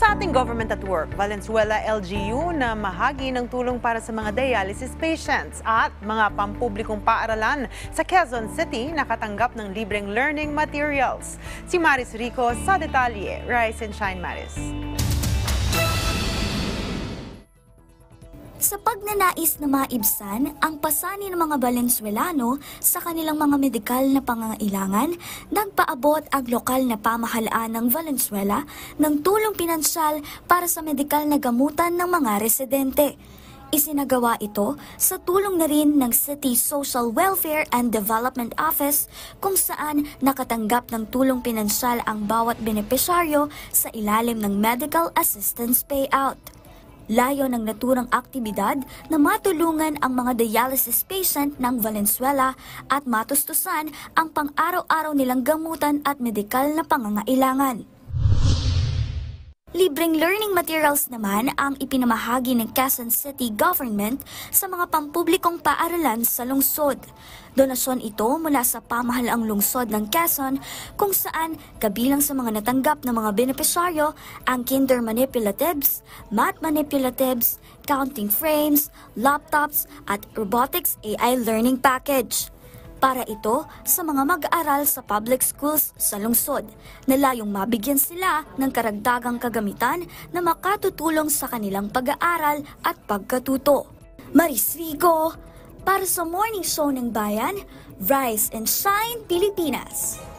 Sa ating government at work, Valenzuela LGU na mahagi ng tulong para sa mga dialysis patients at mga pampublikong paaralan sa Quezon City nakatanggap ng libreng learning materials. Si Maris Rico sa detalye. Rise and shine, Maris. Sa pagnanais na maibsan ang pasanin ng mga Valenzuelano sa kanilang mga medikal na pangangailangan, nagpaabot ang lokal na pamahalaan ng Valenzuela ng tulong pinansyal para sa medikal na gamutan ng mga residente. Isinagawa ito sa tulong na rin ng City Social Welfare and Development Office kung saan nakatanggap ng tulong pinansyal ang bawat benepisyaryo sa ilalim ng Medical Assistance Payout. Layo ng naturang aktibidad na matulungan ang mga dialysis patient ng Valenzuela at matustusan ang pang-araw-araw nilang gamutan at medikal na pangangailangan. Libreng learning materials naman ang ipinamahagi ng Quezon City Government sa mga pampublikong paaralan sa lungsod. Donasyon ito mula sa pamahalaang lungsod ng Quezon kung saan kabilang sa mga natanggap ng mga benepisyaryo ang kinder manipulatives, math manipulatives, counting frames, laptops at robotics AI learning package. Para ito sa mga mag-aaral sa public schools sa lungsod na layong mabigyan sila ng karagdagang kagamitan na makatutulong sa kanilang pag-aaral at pagkatuto. Maris Rico, para sa Morning Show ng Bayan, Rise and Shine Pilipinas!